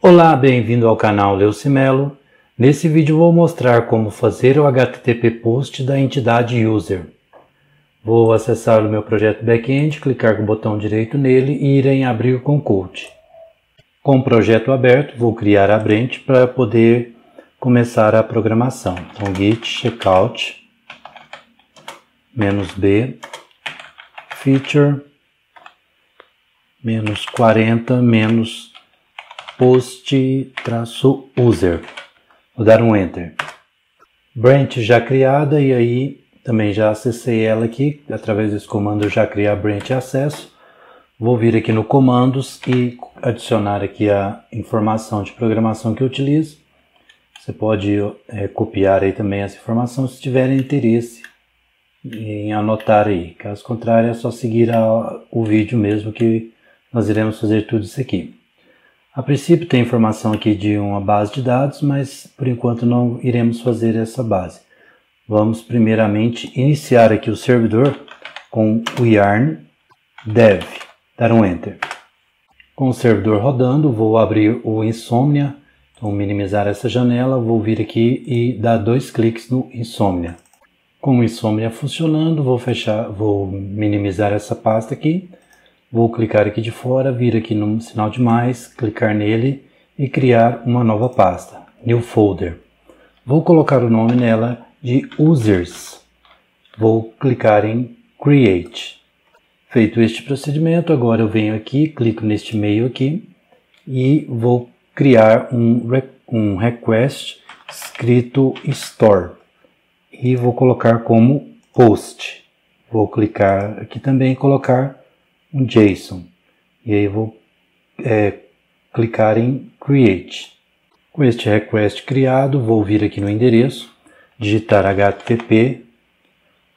Olá, bem-vindo ao canal Leucimelo. Nesse vídeo vou mostrar como fazer o HTTP post da entidade user. Vou acessar o meu projeto back-end, clicar com o botão direito nele e ir em abrir com Qt. Com o projeto aberto, vou criar a branch para poder começar a programação. Então git checkout "-b feature -40 post-user. Vou dar um enter. Branch já criada, e aí também já acessei ela aqui. Através desse comando eu já criei a branch acesso. Vou vir aqui no comandos e adicionar aqui a informação de programação que eu utilizo. Você pode copiar aí também essa informação se tiver interesse em anotar aí. Caso contrário, é só seguir o vídeo mesmo que nós iremos fazer tudo isso aqui. A princípio tem informação aqui de uma base de dados, mas por enquanto não iremos fazer essa base. Vamos primeiramente iniciar aqui o servidor com o yarn dev, dar um enter. Com o servidor rodando, vou abrir o Insomnia, então minimizar essa janela, vou vir aqui e dar 2 cliques no Insomnia. Com o Insomnia funcionando, vou minimizar essa pasta aqui. Vou clicar aqui de fora, vir aqui no sinal de mais, clicar nele e criar uma nova pasta, New Folder. Vou colocar o nome nela de Users. Vou clicar em Create. Feito este procedimento, agora eu venho aqui, clico neste e-mail aqui e vou criar um request escrito Store e vou colocar como Post. Vou clicar aqui também e colocar um JSON, e aí vou clicar em Create. Com este request criado, vou vir aqui no endereço, digitar http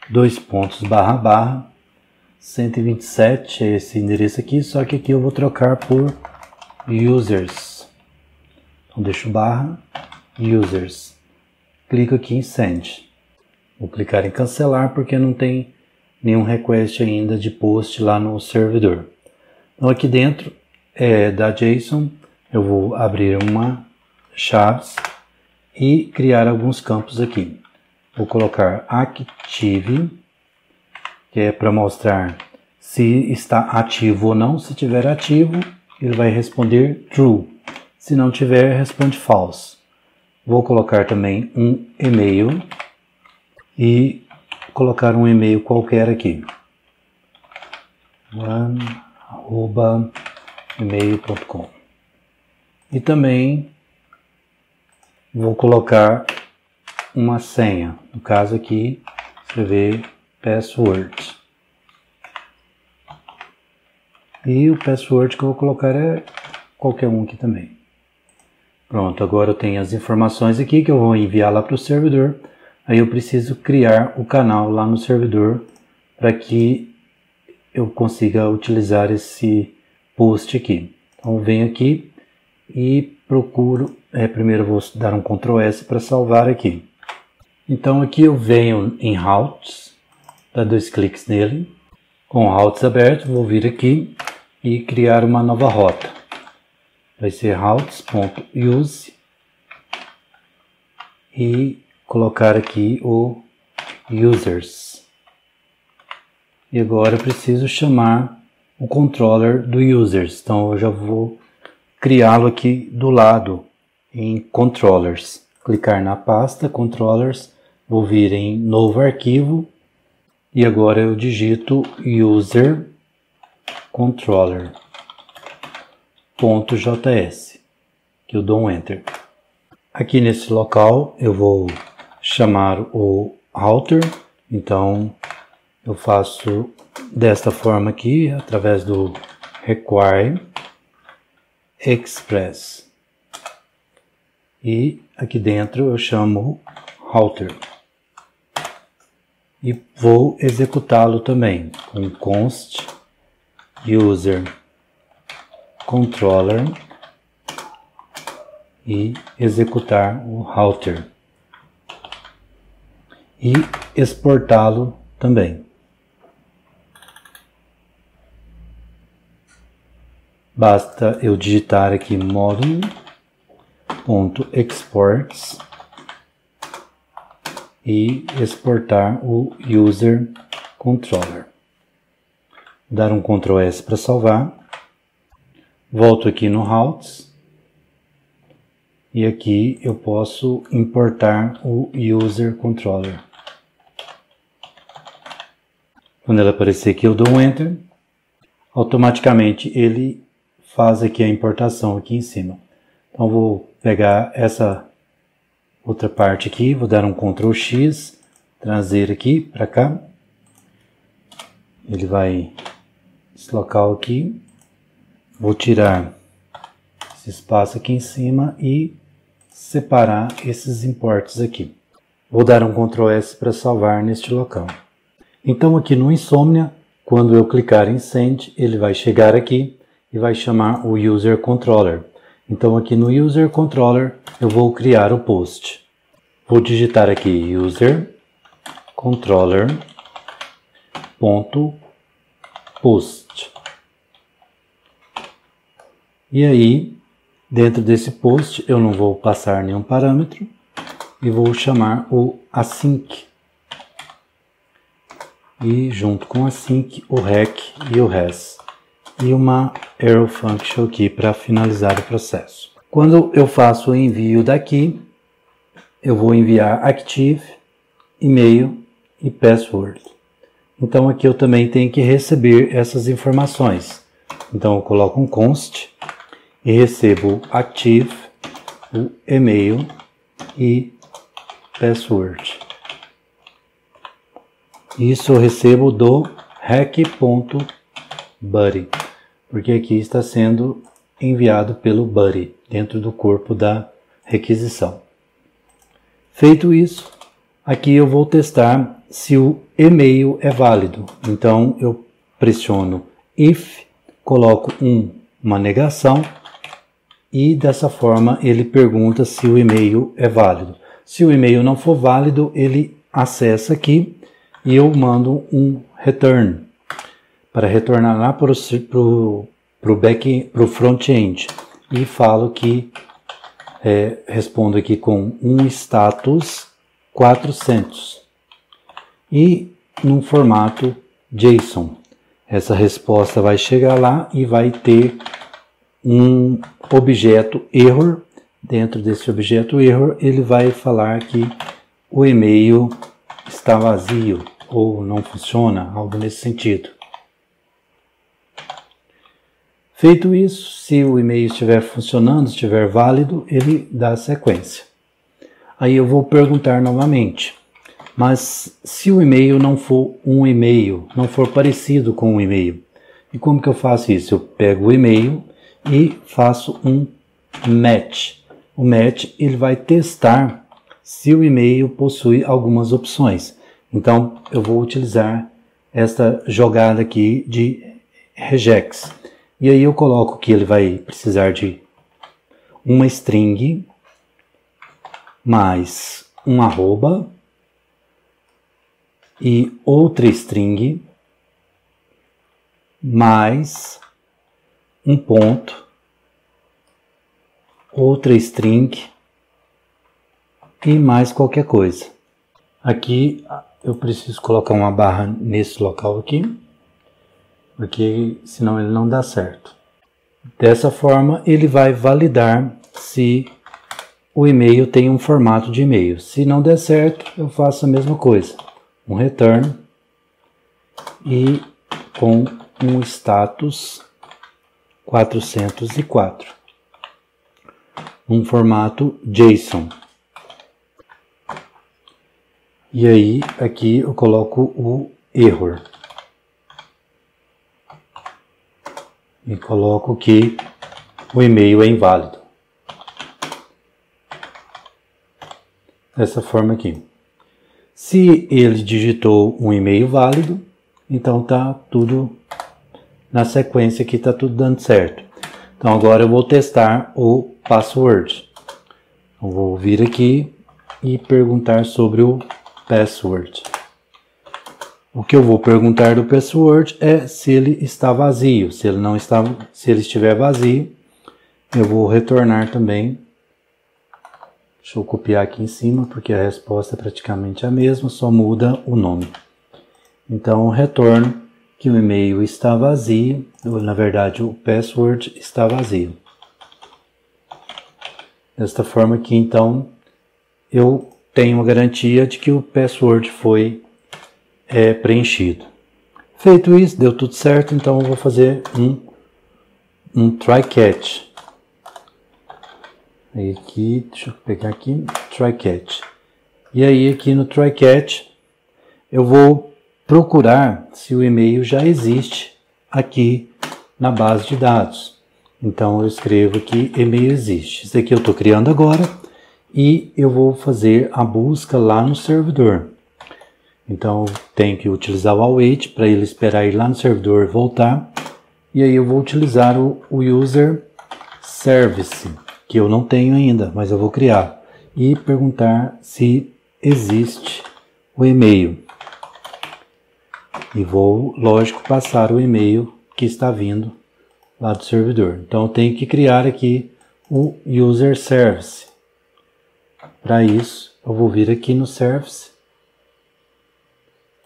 //127, é esse endereço aqui, só que aqui eu vou trocar por users. Então deixo /users. Clico aqui em Send. Vou clicar em cancelar porque não tem nenhum request ainda de post lá no servidor. Então aqui dentro da JSON eu vou abrir uma chaves e criar alguns campos aqui. Vou colocar active, que é para mostrar se está ativo ou não. Se tiver ativo, ele vai responder true. Se não tiver, responde false. Vou colocar também um e-mail e colocar um e-mail qualquer aqui, @email.com, e também vou colocar uma senha, no caso aqui escrever password, e o password que eu vou colocar é qualquer um aqui também. Pronto, agora eu tenho as informações aqui que eu vou enviar lá para o servidor. Aí eu preciso criar o canal lá no servidor para que eu consiga utilizar esse post aqui. Então eu venho aqui e procuro, primeiro eu vou dar um Ctrl S para salvar aqui. Então aqui eu venho em Routes, dá 2 cliques nele. Com Routes aberto, vou vir aqui e criar uma nova rota. Vai ser routes.use e colocar aqui o users. E agora eu preciso chamar o controller do users. Então eu já vou criá-lo aqui do lado em controllers. Clicar na pasta controllers, vou vir em novo arquivo e agora eu digito user controller.js, que eu dou um enter. Aqui nesse local eu vou chamar o router, então eu faço desta forma aqui, através do require express, e aqui dentro eu chamo router e vou executá-lo também com const user controller e executar o router e exportá-lo também. Basta eu digitar aqui módulo .exports e exportar o user controller. Vou dar um Ctrl S para salvar. Volto aqui no routes e aqui eu posso importar o user controller. Quando ela aparecer aqui eu dou um Enter. Automaticamente ele faz aqui a importação aqui em cima. Então vou pegar essa outra parte aqui, vou dar um Ctrl X, trazer aqui para cá. Ele vai esse local aqui. Vou tirar esse espaço aqui em cima e separar esses importes aqui. Vou dar um Ctrl S para salvar neste local. Então aqui no Insomnia, quando eu clicar em Send, ele vai chegar aqui e vai chamar o User Controller. Então aqui no User Controller eu vou criar o post. Vou digitar aqui User Controller .post. E aí, dentro desse post, eu não vou passar nenhum parâmetro e vou chamar o async. E junto com async, o rec e o res. E uma arrow function aqui para finalizar o processo. Quando eu faço o envio daqui, eu vou enviar active, e-mail e password. Então aqui eu também tenho que receber essas informações. Então eu coloco um const e recebo active, o e-mail e password. Isso eu recebo do rec.buddy, porque aqui está sendo enviado pelo buddy dentro do corpo da requisição. Feito isso, aqui eu vou testar se o e-mail é válido. Então eu pressiono if, coloco uma negação e dessa forma ele pergunta se o e-mail é válido. Se o e-mail não for válido, ele acessa aqui e eu mando um return para retornar lá para o front-end e falo que respondo aqui com um status 400 e num formato JSON. Essa resposta vai chegar lá e vai ter um objeto error. Dentro desse objeto error ele vai falar que o e-mail está vazio ou não funciona, algo nesse sentido. Feito isso, se o e-mail estiver funcionando, estiver válido, ele dá sequência. Aí eu vou perguntar novamente, mas se o e-mail não for um e-mail, não for parecido com um e-mail, e como que eu faço isso? Eu pego o e-mail e faço um match. O match ele vai testar se o e-mail possui algumas opções. Então eu vou utilizar esta jogada aqui de regex. E aí eu coloco que ele vai precisar de uma string mais um arroba e outra string mais um ponto, outra string e mais qualquer coisa. Aqui eu preciso colocar uma barra nesse local aqui, porque senão ele não dá certo. Dessa forma ele vai validar se o e-mail tem um formato de e-mail. Se não der certo, eu faço a mesma coisa, um return e com um status 404, um formato JSON. E aí aqui eu coloco o error e coloco que o e-mail é inválido. Dessa forma aqui. Se ele digitou um e-mail válido, então tá tudo na sequência aqui, tá tudo dando certo. Então agora eu vou testar o password. Eu vou vir aqui e perguntar sobre o password. O que eu vou perguntar do password é se ele está vazio. Se ele estiver vazio, eu vou retornar também Deixa eu copiar aqui em cima, porque a resposta é praticamente a mesma, só muda o nome. Então, retorno que o e-mail está vazio, ou, na verdade o password está vazio. Desta forma aqui, então, eu tenho a garantia de que o password foi preenchido. Feito isso, deu tudo certo, então eu vou fazer um try catch. Aí aqui, deixa eu pegar aqui, try catch. E aí aqui no try catch, eu vou procurar se o e-mail já existe aqui na base de dados. Então eu escrevo aqui e-mail existe. Isso aqui eu estou criando agora e eu vou fazer a busca lá no servidor. Então eu tenho que utilizar o await para ele esperar ir lá no servidor e voltar. E aí eu vou utilizar o user service, que eu não tenho ainda, mas eu vou criar. E perguntar se existe o e-mail. E vou, lógico, passar o e-mail que está vindo lá do servidor. Então eu tenho que criar aqui o user service. Para isso, eu vou vir aqui no service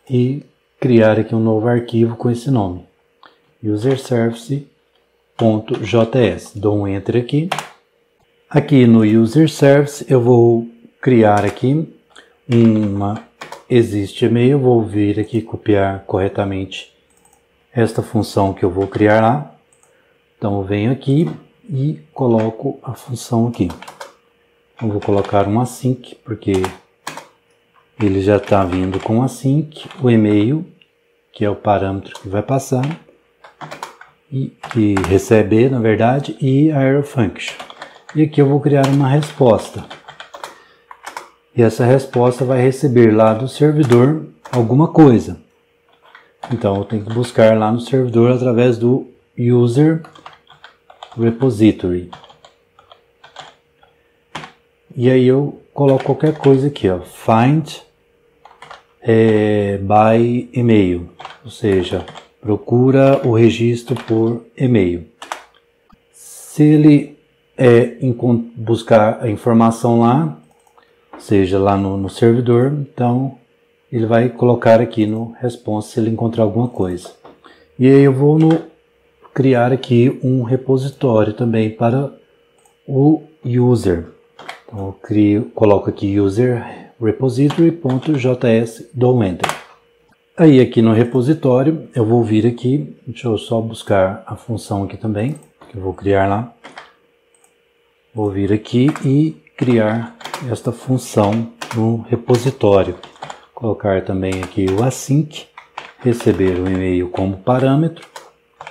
e criar aqui um novo arquivo com esse nome. userservice.js. Dou um enter aqui. Aqui no user service eu vou criar aqui existe e-mail, vou vir aqui copiar corretamente esta função que eu vou criar lá. Então eu venho aqui e coloco a função aqui. Eu vou colocar um async, porque ele já está vindo com async, o e-mail, que é o parâmetro que vai passar, e que receber, na verdade, e a arrow function. E aqui eu vou criar uma resposta. E essa resposta vai receber lá do servidor alguma coisa. Então eu tenho que buscar lá no servidor através do user repository. E aí eu coloco qualquer coisa aqui, ó, find by e-mail, ou seja, procura o registro por e-mail. Se ele buscar a informação lá, seja lá no servidor, então ele vai colocar aqui no response se ele encontrar alguma coisa. E aí eu vou criar aqui um repositório também para o user. Então eu coloco aqui user repository.js, dou enter. Aí aqui no repositório eu vou vir aqui, deixa eu só buscar a função aqui também, que eu vou criar lá. Vou vir aqui e criar esta função no repositório. Colocar também aqui o async, receber o e-mail como parâmetro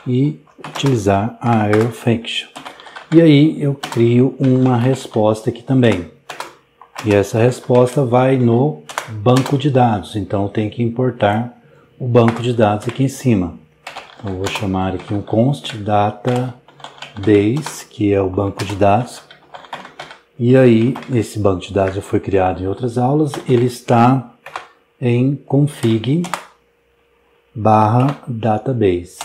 e utilizar a arrow function. E aí eu crio uma resposta aqui também. E essa resposta vai no banco de dados. Então eu tenho que importar o banco de dados aqui em cima. Então, eu vou chamar aqui um const database, que é o banco de dados. E aí, esse banco de dados já foi criado em outras aulas, ele está em config/database.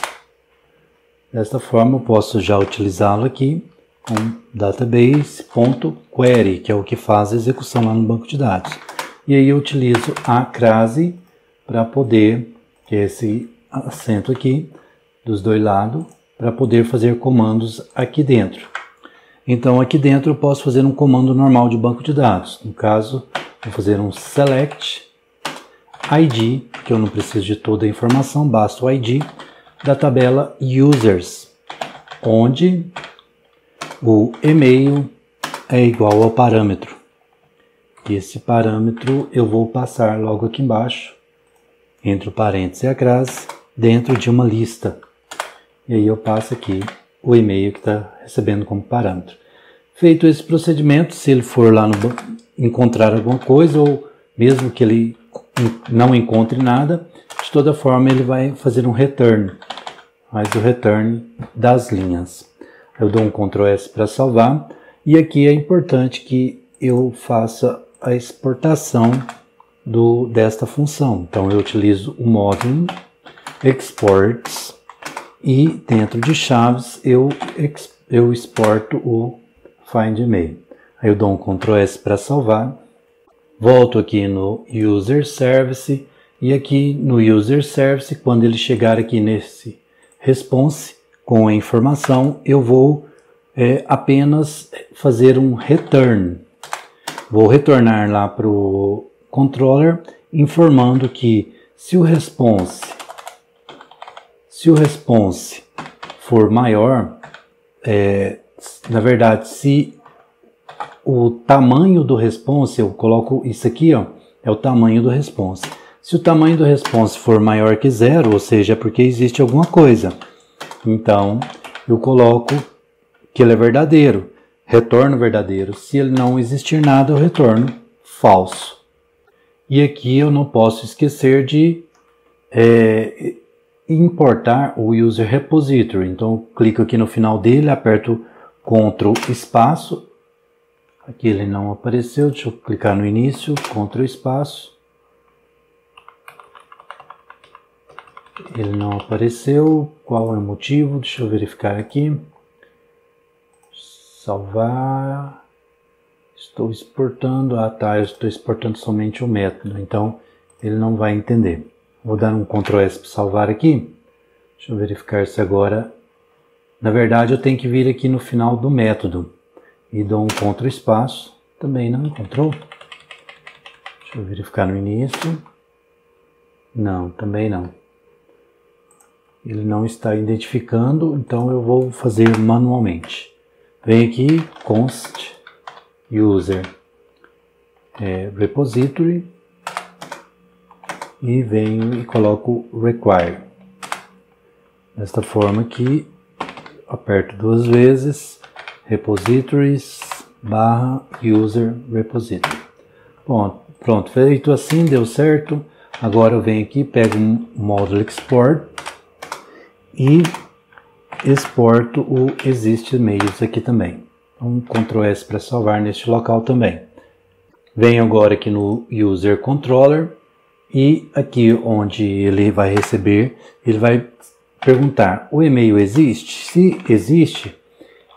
Desta forma, eu posso já utilizá-lo aqui com database.query, que é o que faz a execução lá no banco de dados. E aí eu utilizo a crase para poder, que é esse acento aqui, dos dois lados, para poder fazer comandos aqui dentro. Então aqui dentro eu posso fazer um comando normal de banco de dados. No caso, vou fazer um select ID, que eu não preciso de toda a informação, basta o ID da tabela users, onde o e-mail é igual ao parâmetro. E esse parâmetro eu vou passar logo aqui embaixo, entre o parênteses e a crase, dentro de uma lista. E aí eu passo aqui o e-mail que está recebendo como parâmetro. Feito esse procedimento, se ele for lá encontrar alguma coisa, ou mesmo que ele não encontre nada, de toda forma ele vai fazer um return, faz o return das linhas. Eu dou um Ctrl S para salvar, e aqui é importante que eu faça a exportação desta função. Então eu utilizo o módulo exports, e dentro de chaves eu exporto o find email. Aí eu dou um Ctrl S para salvar. Volto aqui no User Service. E aqui no User Service, quando ele chegar aqui nesse response com a informação, eu vou apenas fazer um return. Vou retornar lá para o controller, informando que se o response for maior, na verdade, se o tamanho do response, eu coloco isso aqui, ó, é o tamanho do response. Se o tamanho do response for maior que 0, ou seja, é porque existe alguma coisa. Então, eu coloco que ele é verdadeiro, retorno verdadeiro. Se ele não existir nada, eu retorno falso. E aqui eu não posso esquecer de importar o User Repository. Então, eu clico aqui no final dele, aperto Ctrl espaço. Aqui ele não apareceu, deixa eu clicar no início, Ctrl espaço. Ele não apareceu, qual é o motivo? Deixa eu verificar aqui. Salvar. Estou exportando, eu estou exportando somente o método, então ele não vai entender. Vou dar um Ctrl S para salvar aqui. Deixa eu verificar se agora... Na verdade eu tenho que vir aqui no final do método. E dou um Ctrl espaço, também não encontrou. Deixa eu verificar no início. Não, também não. Ele não está identificando, então eu vou fazer manualmente. Venho aqui, const user repository e venho e coloco require. Desta forma aqui, aperto 2 vezes. Repositories /user repository. Pronto, feito assim, deu certo. Agora eu venho aqui, pego um módulo export e exporto o exist e-mails aqui também. Um Ctrl S para salvar neste local também. Venho agora aqui no User Controller e aqui onde ele vai receber, ele vai perguntar: o e-mail existe? Se existe,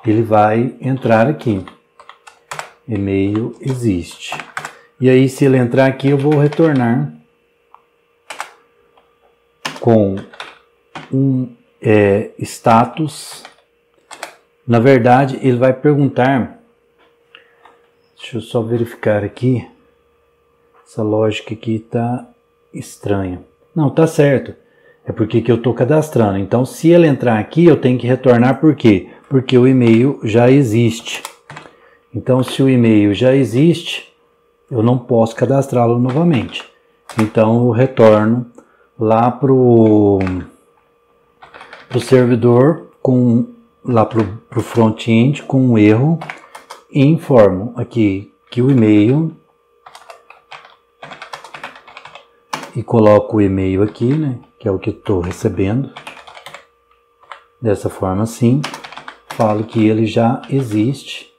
ele vai entrar aqui, e-mail existe. E aí, se ele entrar aqui, eu vou retornar com um status. Na verdade, ele vai perguntar, deixa eu só verificar aqui, essa lógica aqui está estranha. Não, tá certo, é porque que eu estou cadastrando. Então, se ele entrar aqui, eu tenho que retornar por quê? Porque o e-mail já existe. Então, se o e-mail já existe, eu não posso cadastrá-lo novamente. Então, eu retorno lá para o servidor, lá para o front-end com um erro e informo aqui que o e-mail, e coloco o e-mail aqui, né, que é o que eu estou recebendo. Dessa forma assim. Falo que ele já existe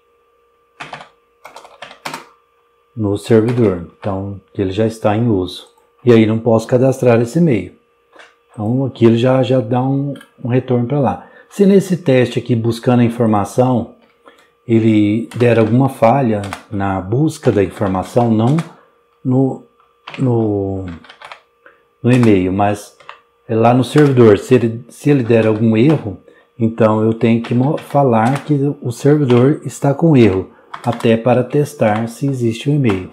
no servidor, então ele já está em uso. E aí não posso cadastrar esse e-mail. Então aqui ele já dá um retorno para lá. Se nesse teste aqui, buscando a informação, ele der alguma falha na busca da informação, não no e-mail, mas lá no servidor, se ele der algum erro, então eu tenho que falar que o servidor está com erro, até para testar se existe um e-mail.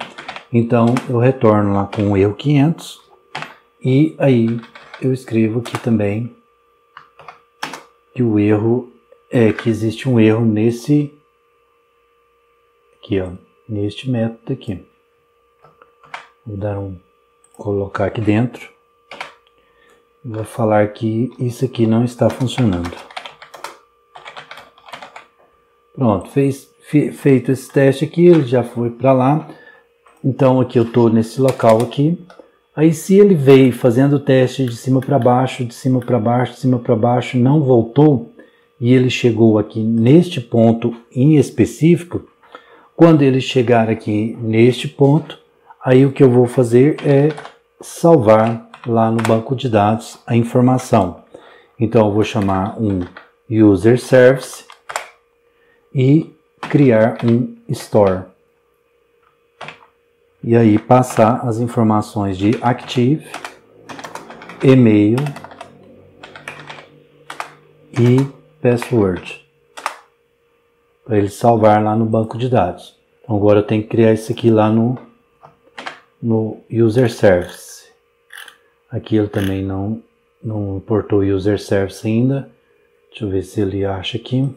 Então eu retorno lá com o erro 500 e aí eu escrevo aqui também que o erro que existe um erro nesse aqui, ó, neste método aqui. Vou colocar aqui dentro. Vou falar que isso aqui não está funcionando. Pronto, feito esse teste aqui, ele já foi para lá. Então aqui eu estou nesse local aqui. Aí se ele veio fazendo o teste de cima para baixo, de cima para baixo, de cima para baixo, não voltou, e ele chegou aqui neste ponto em específico, quando ele chegar aqui neste ponto, aí o que eu vou fazer é salvar lá no banco de dados a informação. Então eu vou chamar um User Service e criar um store. E aí passar as informações de Active, e-mail e password para ele salvar lá no banco de dados. Então agora eu tenho que criar isso aqui lá no User Service. Aqui ele também não importou o User Service ainda. Deixa eu ver se ele acha aqui.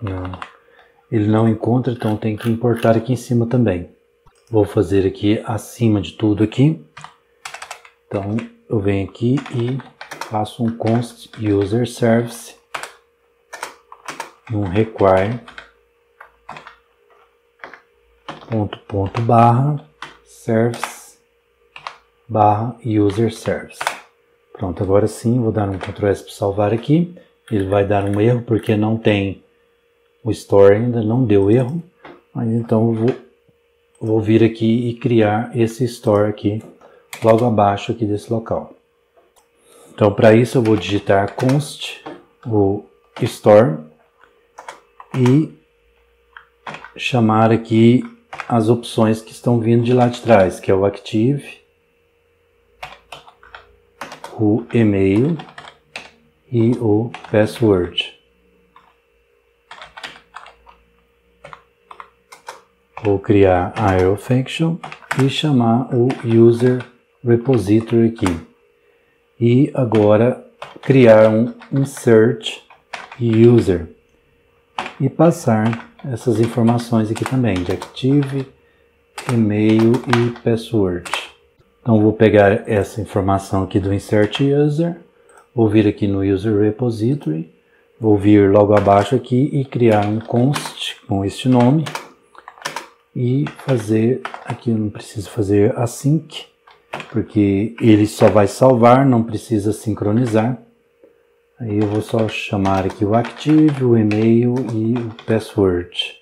Não, ele não encontra, então tem que importar aqui em cima também. Vou fazer aqui acima de tudo aqui. Então eu venho aqui e faço um const user service, um require .. service /user service. Pronto, agora sim, vou dar um Ctrl S para salvar aqui. Ele vai dar um erro porque não tem o store ainda, não deu erro. Mas então eu vou vir aqui e criar esse store aqui, logo abaixo aqui desse local. Então para isso eu vou digitar const o store e chamar aqui as opções que estão vindo de lá de trás, que é o Active, o e-mail e o password. Vou criar a arrow function e chamar o user repository aqui. E agora criar um insert user e passar essas informações aqui também, de Active, e-mail e password. Então vou pegar essa informação aqui do insert user, vou vir aqui no user repository, vou vir logo abaixo aqui e criar um const com este nome e fazer, aqui eu não preciso fazer async, porque ele só vai salvar, não precisa sincronizar. Aí eu vou só chamar aqui o Active, o e-mail e o password.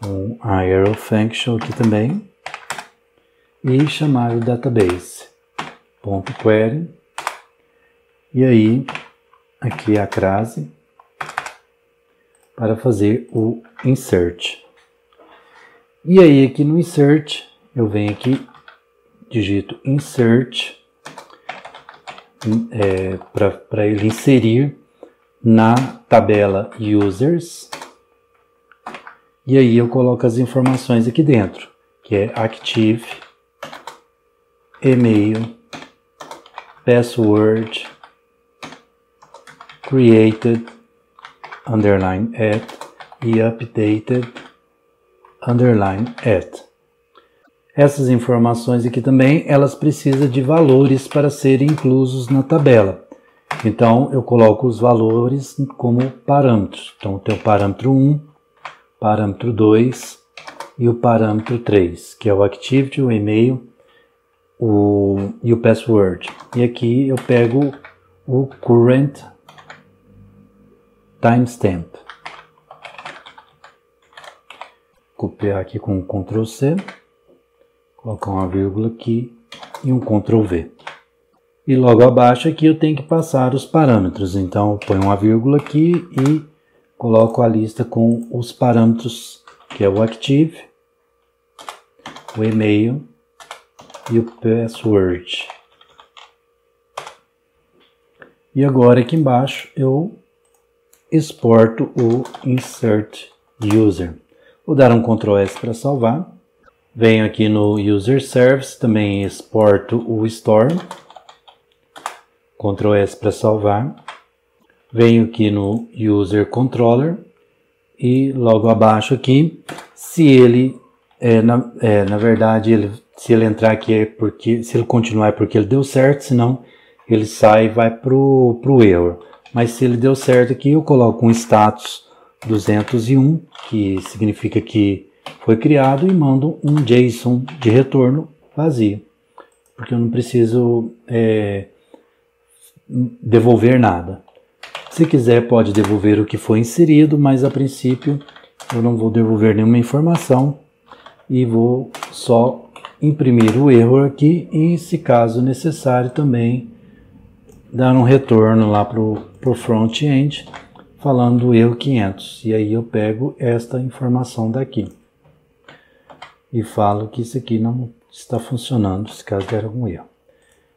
Um arrow function aqui também. E chamar o database.query. E aí, aqui a crase para fazer o insert. E aí aqui no insert, eu venho aqui, digito insert, para ele inserir na tabela users, e aí eu coloco as informações aqui dentro, que é Active, e-mail, password, created, underline at e updated, underline at. Essas informações aqui também, elas precisam de valores para serem inclusos na tabela. Então, eu coloco os valores como parâmetros. Então, tem o parâmetro 1, parâmetro 2 e o parâmetro 3, que é o Activity, o e-mail e o password. E aqui eu pego o current timestamp. Copiar aqui com o Ctrl C. Colocar uma vírgula aqui e um Ctrl V. E logo abaixo aqui eu tenho que passar os parâmetros. Então eu ponho uma vírgula aqui e coloco a lista com os parâmetros, que é o Active, o e-mail e o password. E agora aqui embaixo eu exporto o insert user. Vou dar um Ctrl S para salvar. Venho aqui no User Service, também exporto o Store. Ctrl S para salvar. Venho aqui no User Controller e logo abaixo aqui, se ele, na verdade, se ele entrar aqui é porque, se ele continuar é porque ele deu certo, senão ele sai e vai pro erro. Mas se ele deu certo aqui, eu coloco um status 201, que significa que foi criado, e mando um JSON de retorno vazio, porque eu não preciso devolver nada. Se quiser pode devolver o que foi inserido, mas a princípio eu não vou devolver nenhuma informação e vou só imprimir o erro aqui e, se caso necessário, também dar um retorno lá para o front-end falando do erro 500. E aí eu pego esta informação daqui e falo que isso aqui não está funcionando, se caso der algum erro.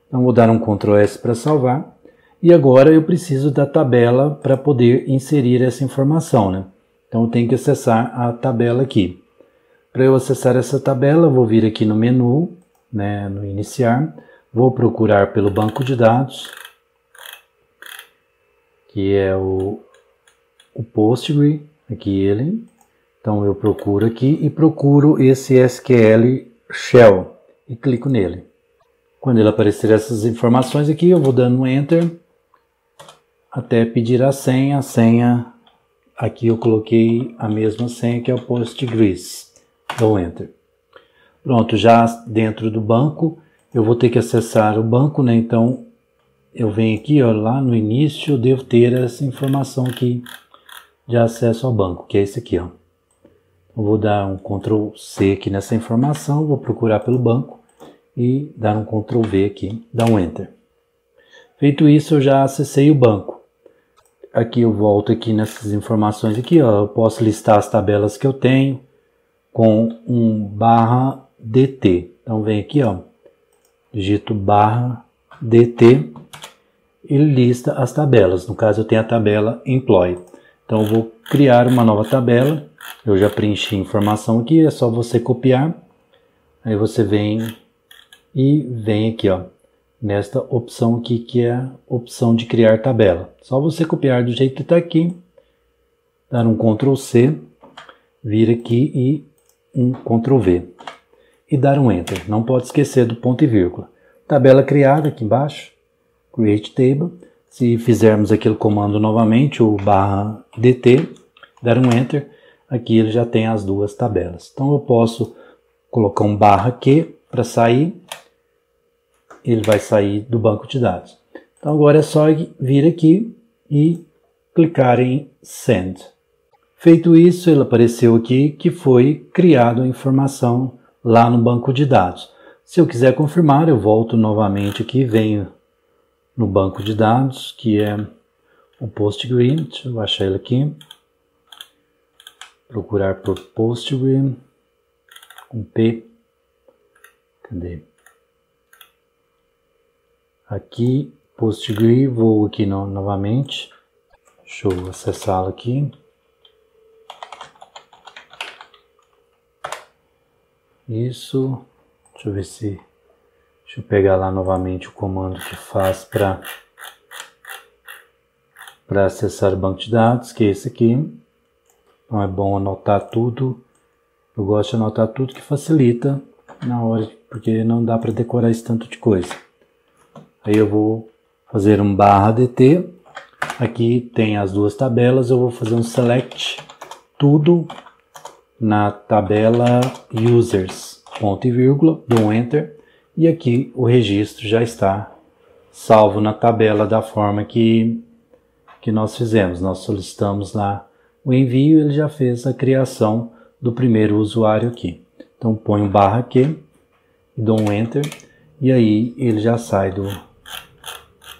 Então vou dar um Ctrl S para salvar. E agora eu preciso da tabela para poder inserir essa informação, né? Então eu tenho que acessar a tabela aqui. Para eu acessar essa tabela, vou vir aqui no menu, né, no iniciar, vou procurar pelo banco de dados, que é o Postgre, aqui ele. Então eu procuro aqui e procuro esse SQL Shell e clico nele. Quando ele aparecer essas informações aqui, eu vou dando um Enter até pedir a senha. Aqui eu coloquei a mesma senha que é o Postgres. Dou Enter. Pronto, já dentro do banco, eu vou ter que acessar o banco, né? Então eu venho aqui, ó, lá no início, eu devo ter essa informação aqui de acesso ao banco, que é esse aqui, ó. Eu vou dar um Ctrl C aqui nessa informação, vou procurar pelo banco e dar um Ctrl V aqui, dar um Enter. Feito isso, eu já acessei o banco. Aqui eu volto aqui nessas informações aqui, ó, eu posso listar as tabelas que eu tenho com um /DT. Então vem aqui, ó, digito /DT, ele lista as tabelas. No caso eu tenho a tabela Employee. Então eu vou criar uma nova tabela. Eu já preenchi a informação aqui, é só você copiar. Aí você vem aqui, ó, nesta opção aqui, que é a opção de criar tabela. Só você copiar do jeito que está aqui, dar um Ctrl C, vir aqui e um Ctrl V. E dar um Enter. Não pode esquecer do ponto e vírgula. Tabela criada aqui embaixo, Create Table. Se fizermos aquele comando novamente, o /DT, dar um Enter, aqui ele já tem as duas tabelas. Então eu posso colocar um /Q para sair, ele vai sair do banco de dados. Então agora é só vir aqui e clicar em Send. Feito isso, ele apareceu aqui que foi criado a informação lá no banco de dados. Se eu quiser confirmar, eu volto novamente aqui, venho no banco de dados, que é o Postgre. Deixa eu achar ele aqui. Procurar por Postgre com P. Cadê? Aqui, Postgre, vou aqui novamente. Deixa eu acessá-lo aqui. Isso. Deixa eu ver se... Deixa eu pegar lá novamente o comando que faz para acessar o banco de dados, que é esse aqui. Então é bom anotar tudo. Eu gosto de anotar tudo que facilita na hora, porque não dá para decorar esse tanto de coisa. Aí eu vou fazer um /DT. Aqui tem as duas tabelas. Eu vou fazer um select tudo na tabela users, ponto e vírgula, dou um Enter. E aqui o registro já está salvo na tabela da forma que nós fizemos. Nós solicitamos lá o envio, ele já fez a criação do primeiro usuário aqui. Então ponho um /Q e dou um Enter. E aí ele já sai do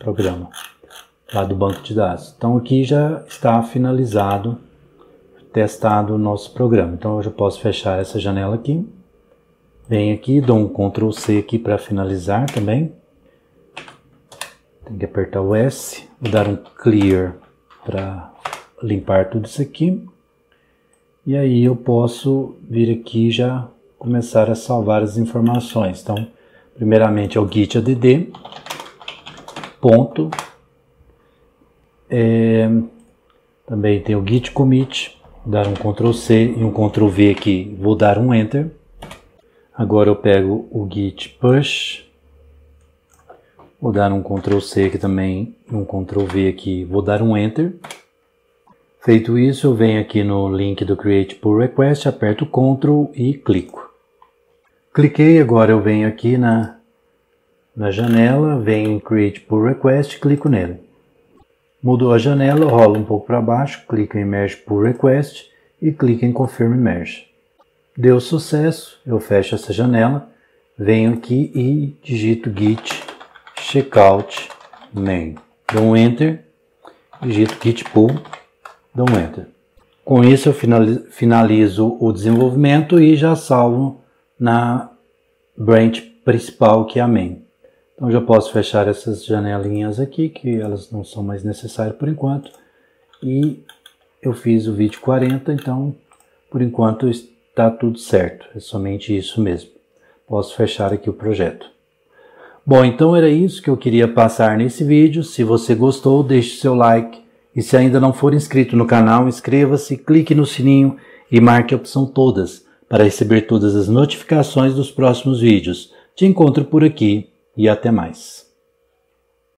programa, lá do banco de dados. Então aqui já está finalizado, testado o nosso programa. Então eu já posso fechar essa janela aqui. Venho aqui, dou um Ctrl C aqui para finalizar também. Tem que apertar o S. Vou dar um Clear para limpar tudo isso aqui. E aí eu posso vir aqui e já começar a salvar as informações. Então, primeiramente é o git add, ponto. Também tem o git commit. Vou dar um Ctrl C e um Ctrl V aqui. Vou dar um Enter. Agora eu pego o git push, vou dar um Ctrl C aqui também, um Ctrl V aqui, vou dar um Enter. Feito isso, eu venho aqui no link do Create Pull Request, aperto Ctrl e clico. Cliquei, agora eu venho aqui na janela, venho em Create Pull Request, clico nele. Mudou a janela, rola um pouco para baixo, clico em Merge Pull Request e clico em Confirm Merge. Deu sucesso, eu fecho essa janela venho aqui e digito git checkout main. Dou um enter, digito git pull, dou um enter. Com isso eu finalizo o desenvolvimento e já salvo na branch principal, que é a main. Então já posso fechar essas janelinhas aqui, que elas não são mais necessárias por enquanto. E eu fiz o vídeo 40, então por enquanto está tudo certo. É somente isso mesmo. Posso fechar aqui o projeto. Bom, então era isso que eu queria passar nesse vídeo. Se você gostou, deixe seu like. E se ainda não for inscrito no canal, inscreva-se, clique no sininho e marque a opção todas para receber todas as notificações dos próximos vídeos. Te encontro por aqui e até mais.